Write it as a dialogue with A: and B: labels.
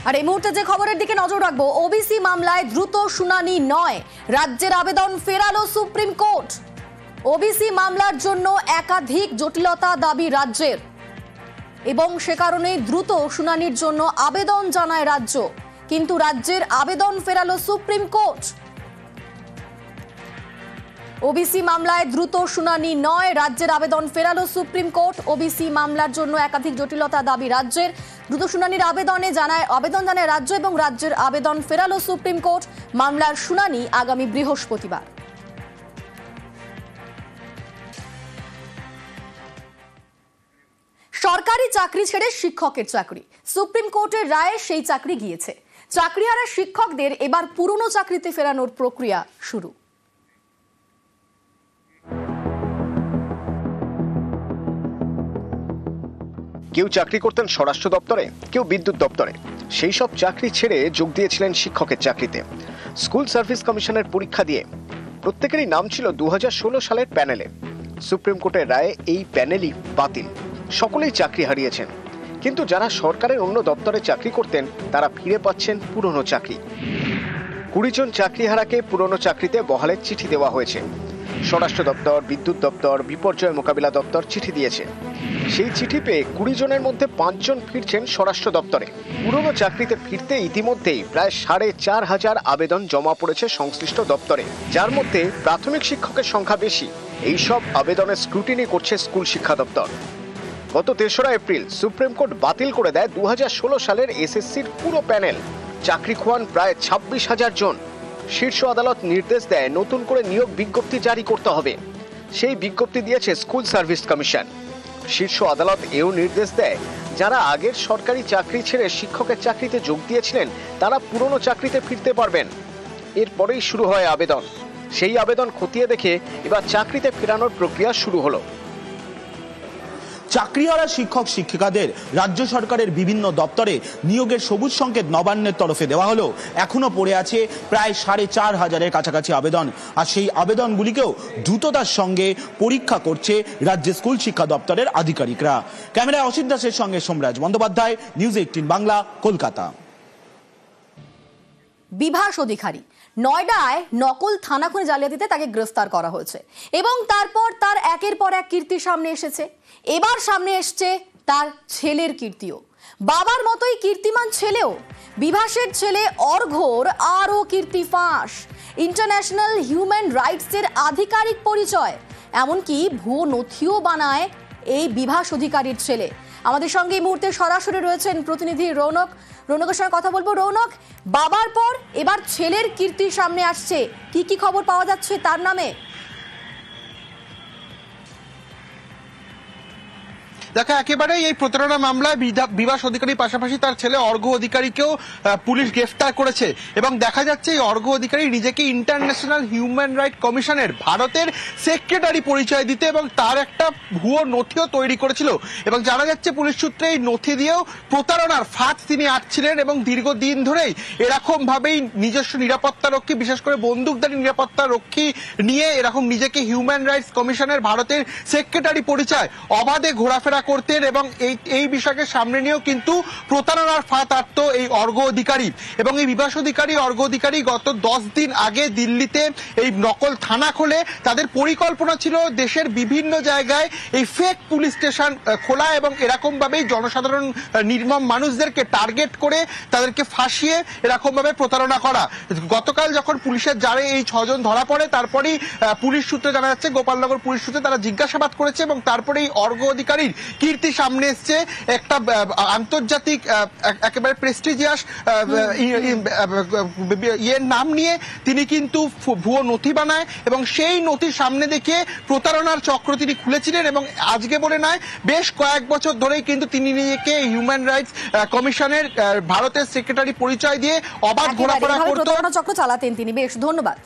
A: আর এই মুহূর্তে যে খবরের দিকে নজর রাখবো, ওবিসি মামলায় দ্রুত শুনানি নয়, রাজ্যের আবেদন ফেরালো সুপ্রিম কোর্ট। ওবিসি মামলার জন্য একাধিক জটিলতা দাবি রাজ্যের, এবং সে কারণেই দ্রুত শুনানির জন্য আবেদন জানায় রাজ্য, কিন্তু রাজ্যের আবেদন ফেরালো সুপ্রিম কোর্ট। ওবিসি মামলায় দ্রুত শুনানি নয়, রাজ্যের আবেদন ফেরালো সুপ্রিম কোর্ট। ওবিসি মামলার জন্য একাধিক জটিলতা দাবি রাজ্যের, দ্রুত শুনানির আবেদন জানায় রাজ্য এবং রাজ্যের আবেদন ফেরালো সুপ্রিম কোর্ট। মামলার শুনানি আগামী বৃহস্পতিবার। সরকারি চাকরি ছেড়ে শিক্ষকের চাকরি, সুপ্রিম কোর্টের রায়ে সেই চাকরি গিয়েছে। চাকরিহারা শিক্ষকদের এবার পুরনো চাকরিতে ফেরানোর প্রক্রিয়া শুরু।
B: কেউ চাকরি করতেন স্বরাষ্ট্র দপ্তরে, কেউ বিদ্যুৎ দপ্তরে। সেই সব চাকরি ছেড়ে যোগ দিয়েছিলেন শিক্ষকের চাকরিতে। স্কুল সার্ভিস কমিশনের পরীক্ষা দিয়ে প্রত্যেকেরই নাম ছিল 2016 সালের প্যানেলে। সুপ্রিম কোর্টের রায়ে এই প্যানেলই বাতিল, সকলেই চাকরি হারিয়েছেন। কিন্তু যারা সরকারের অন্য দপ্তরে চাকরি করতেন তারা ফিরে পাচ্ছেন পুরনো চাকরি। 20 জন চাকরিহারাকে পুরনো চাকরিতে বহালের চিঠি দেওয়া হয়েছে। স্বরাষ্ট্র দপ্তর, বিদ্যুৎ দপ্তর, বিপর্যয় মোকাবিলা দপ্তর চিঠি দিয়েছে। সেই চিঠি পেয়ে 20 জনের মধ্যে 5 জন ফিরছেন স্বরাষ্ট্র দপ্তরে। পুরনো চাকরিতে ফিরতে ইতিমধ্যেই প্রায় 4500 আবেদন জমা পড়েছে সংশ্লিষ্ট দপ্তরে, যার মধ্যে প্রাথমিক শিক্ষকের সংখ্যা বেশি। এই সব আবেদনের স্ক্রুটিনি করছে স্কুল শিক্ষা দপ্তর। গত 3রা এপ্রিল সুপ্রিম কোর্ট বাতিল করে দেয় 2016 সালের এসএসসির পুরো প্যানেল। চাকরি খোয়ান প্রায় 26,000 জন। শীর্ষ আদালত নির্দেশ দেয় নতুন করে নিয়োগ বিজ্ঞপ্তি জারি করতে হবে। সেই বিজ্ঞপ্তি দিয়েছে স্কুল সার্ভিস কমিশন। শীর্ষ আদালত এও নির্দেশ দেয় যারা আগের সরকারি চাকরি ছেড়ে শিক্ষকের চাকরিতে যোগ দিয়েছিলেন তারা পুরনো চাকরিতে ফিরতে পারবেন। এরপরেই শুরু হয় আবেদন। সেই আবেদন খতিয়ে দেখে এবার চাকরিতে ফেরানোর প্রক্রিয়া শুরু হলো।
C: চাকরিহারা শিক্ষক শিক্ষিকাদের রাজ্য সরকারের বিভিন্ন দপ্তরে নিয়োগের সবুজ সংকেত নবান্নের তরফে দেওয়া হলো। এখনো পড়ে আছে প্রায় 4500-এর কাছাকাছি আবেদন, আর সেই আবেদনগুলিকেও দ্রুততার সঙ্গে পরীক্ষা করছে রাজ্যের স্কুল শিক্ষা দপ্তরের আধিকারিকরা। ক্যামেরায় অসিত দাসের সঙ্গে সোমরাজ বন্দ্যোপাধ্যায়, নিউজ 18 বাংলা, কলকাতা।
A: বিভাস অধিকারী নয়ডায় নকল থানা খুনে জালিয়াতিতে তাকে গ্রেফতার করা হয়েছে, এবং তারপর তার একের পর এক কীর্তি সামনে এসেছে। এবার সামনে এসছে তার ছেলের কীর্তিও। বাবার মতোই কীর্তিমান ছেলেও। বিভাসের ছেলে অর্ঘ্যর আরও কীর্তি ফাঁস। ইন্টারন্যাশনাল হিউম্যান রাইটসের আধিকারিক পরিচয়, এমনকি ভুয়ো নথিও বানায় এই বিভাস অধিকারীর ছেলে। আমাদের সঙ্গে এই মুহূর্তে সরাসরি রয়েছেন প্রতিনিধি রৌনক। রৌনকের সঙ্গে কথা বলবো। রৌনক, বাবার পর এবার ছেলের কীর্তি সামনে আসছে, কি কি খবর পাওয়া যাচ্ছে তার নামে?
D: দেখো, একেবারেই এই প্রতারণা মামলায় বিভাস অধিকারীর পাশাপাশি তার ছেলে অর্ঘ্য অধিকারীকেও পুলিশ গ্রেফতার করেছে, এবং দেখা যাচ্ছে এই অর্ঘ্য অধিকারী নিজেকে ইন্টারন্যাশনাল হিউম্যান রাইট কমিশনের ভারতের সেক্রেটারি পরিচয় দিতে এবং তার একটা ভুয়ো নথিও তৈরি করেছিল। এবং জানা যাচ্ছে পুলিশ সূত্রে এই নথি দিয়েও প্রতারণার ফাঁদ তিনি আটছিলেন, এবং দীর্ঘদিন ধরেই এরকম ভাবেই নিজস্ব নিরাপত্তা রক্ষী, বিশেষ করে বন্দুকধারী নিরাপত্তা রক্ষী নিয়ে এরকম নিজেকে হিউম্যান রাইটস কমিশনের ভারতের সেক্রেটারি পরিচয় অবাধে ঘোরাফেরা করতেন, এবং এই বিষয়কে সামনে নিয়েও কিন্তু প্রতারণার ফাঁদ আটত এই অর্ঘ্য অধিকারী। এবং এই বিভাস অধিকারী, অর্ঘ্য অধিকারী গত 10 দিন আগে দিল্লিতে এই নকল থানা খোলে। তাদের পরিকল্পনা ছিল দেশের বিভিন্ন জায়গায় এই ফেক পুলিশ স্টেশন খোলা, এবং এরকম ভাবেই জনসাধারণ নির্মম মানুষদেরকে টার্গেট করে তাদেরকে ফাঁসিয়ে এরকম ভাবে প্রতারণা করা। গতকাল যখন পুলিশের জালে এই 6 জন ধরা পড়ে, তারপরেই পুলিশ সূত্রে জানা যাচ্ছে, গোপালনগর পুলিশ সূত্রে তারা জিজ্ঞাসাবাদ করেছে, এবং তারপরে এই অর্ঘ্য অধিকারীর কীর্তি সামনে এসছে। একটা আন্তর্জাতিক একেবারে প্রেস্টিজিয়াস নাম নিয়ে তিনি কিন্তু ভুয়ো নথি বানায়, এবং সেই নথির সামনে দেখে প্রতারণার চক্র তিনি খুলেছিলেন। এবং আজকে বলে নয়, বেশ কয়েক বছর ধরেই কিন্তু তিনি নিজেকে হিউম্যান রাইটস কমিশনের ভারতের সেক্রেটারি পরিচয় দিয়ে অবাধ ঘোরাফেরা করতেন,
A: চক্র চালাতেন তিনি। বেশ, ধন্যবাদ।